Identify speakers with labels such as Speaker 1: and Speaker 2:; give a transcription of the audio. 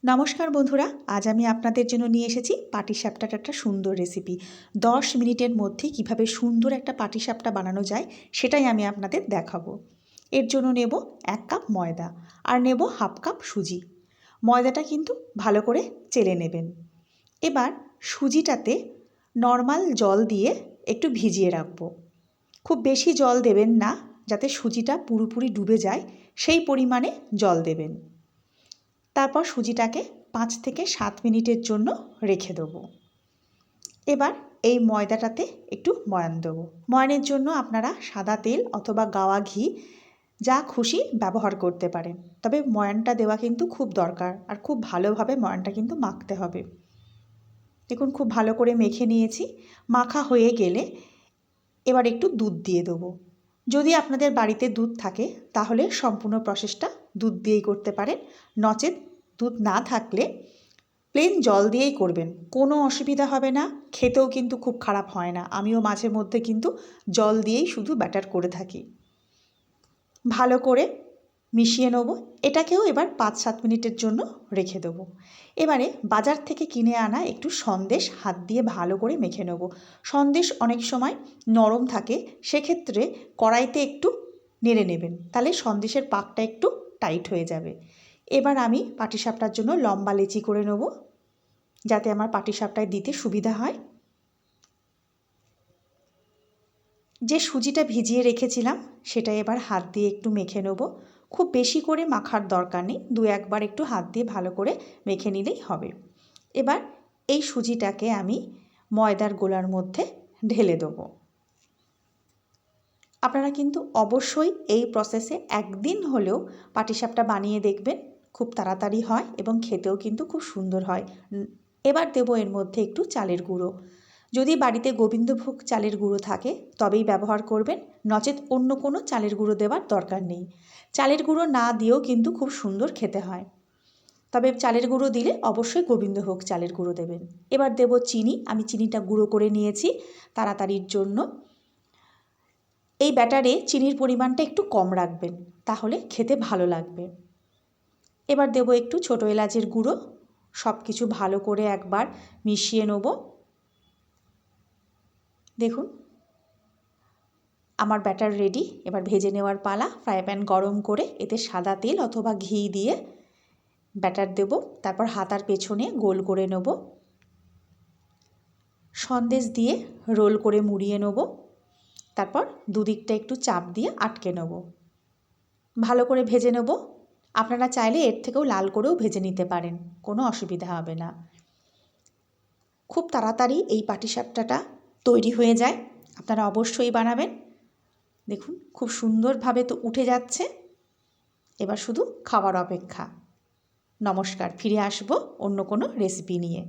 Speaker 1: নমস্কার বন্ধুরা, আজ আমি আপনাদের জন্য নিয়ে এসেছি পাটিসাপটার একটা সুন্দর রেসিপি। 10 মিনিটের মধ্যে কিভাবে সুন্দর একটা পাটিসাপটা বানানো যায় সেটাই আমি আপনাদের দেখাবো। এর জন্য নেব 1 কাপ ময়দা আর নেব হাফ কাপ সুজি। ময়দাটা কিন্তু ভালো করে চেলে নেবেন। এবার সুজিটাতে নর্মাল জল দিয়ে একটু ভিজিয়ে রাখবো। খুব বেশি জল দেবেন না, যাতে সুজিটা পুরোপুরি ডুবে যায় সেই পরিমাণে জল দেবেন। তারপর সুজিটাকে 5 থেকে 7 মিনিটের জন্য রেখে দেবো। এবার এই ময়দাটাতে একটু ময়ান দেবো। ময়ানের জন্য আপনারা সাদা তেল অথবা গাওয়া ঘি যা খুশি ব্যবহার করতে পারেন, তবে ময়ানটা দেওয়া কিন্তু খুব দরকার আর খুব ভালোভাবে ময়ানটা কিন্তু মাখতে হবে। দেখুন খুব ভালো করে মেখে নিয়েছি। মাখা হয়ে গেলে এবার একটু দুধ দিয়ে দেবো। যদি আপনাদের বাড়িতে দুধ থাকে তাহলে সম্পূর্ণ প্রসেসটা দুধ দিয়েই করতে পারেন, নচেত দুধ না থাকলে প্লেন জল দিয়েই করবেন, কোনো অসুবিধা হবে না। খেতেও কিন্তু খুব খারাপ হয় না। আমিও মাঝে মধ্যে কিন্তু জল দিয়েই শুধু ব্যাটার করে থাকি। ভালো করে মিশিয়ে নেব। এটাকেও এবার 5-7 মিনিটের জন্য রেখে দেবো। এবারে বাজার থেকে কিনে আনা একটু সন্দেশ হাত দিয়ে ভালো করে মেখে নেব। সন্দেশ অনেক সময় নরম থাকে, সেক্ষেত্রে কড়াইতে একটু নেড়ে নেবেন, তাহলে সন্দেশের পাকটা একটু টাইট হয়ে যাবে। এবার আমি পাটিসাপটার জন্য লম্বা লেচি করে নেব, যাতে আমার পাটিসাপটায় দিতে সুবিধা হয়। যে সুজিটা ভিজিয়ে রেখেছিলাম সেটা এবার হাত দিয়ে একটু মেখে নেব। খুব বেশি করে মাখার দরকার নেই, 2-1 বার একটু হাত দিয়ে ভালো করে মেখে নিলেই হবে। এবার এই সুজিটাকে আমি ময়দার গোলার মধ্যে ঢেলে দেবো। আপনারা কিন্তু অবশ্যই এই প্রসেসে একদিন হলেও পাটিসাপটা বানিয়ে দেখবেন, খুব তাড়াতাড়ি হয় এবং খেতেও কিন্তু খুব সুন্দর হয়। এবার দেবো এর মধ্যে একটু চালের গুঁড়ো। যদি বাড়িতে গোবিন্দভোগ চালের গুঁড়ো থাকে তবেই ব্যবহার করবেন, নচেত অন্য কোনো চালের গুঁড়ো দেওয়ার দরকার নেই। চালের গুঁড়ো না দিয়েও কিন্তু খুব সুন্দর খেতে হয়, তবে চালের গুঁড়ো দিলে অবশ্যই গোবিন্দভোগ চালের গুঁড়ো দেবেন। এবার দেব চিনি। আমি চিনিটা গুঁড়ো করে নিয়েছি তাড়াতাড়ির জন্য। এই ব্যাটারে চিনির পরিমাণটা একটু কম রাখবেন, তাহলে খেতে ভালো লাগবে। এবার দেব একটু ছোটো এলাচের গুঁড়ো। সব কিছু ভালো করে একবার মিশিয়ে নেব। দেখুন আমার ব্যাটার রেডি। এবার ভেজে নেওয়ার পালা। ফ্রাই প্যান গরম করে এতে সাদা তেল অথবা ঘি দিয়ে ব্যাটার দেব। তারপর হাতার পেছনে গোল করে নেব। সন্দেশ দিয়ে রোল করে মুড়িয়ে নেব। তারপর দুদিকটা একটু চাপ দিয়ে আটকে নেব। ভালো করে ভেজে নেব। আপনারা চাইলে এর থেকেও লাল করেও ভেজে নিতে পারেন, কোনো অসুবিধা হবে না। খুব তাড়াতাড়ি এই পাটিসাপটাটা তৈরি হয়ে যায়, আপনারা অবশ্যই বানাবেন। দেখুন খুব সুন্দরভাবে তো উঠে যাচ্ছে। এবার শুধু খাওয়ার অপেক্ষা। নমস্কার, ফিরে আসবো অন্য কোনো রেসিপি নিয়ে।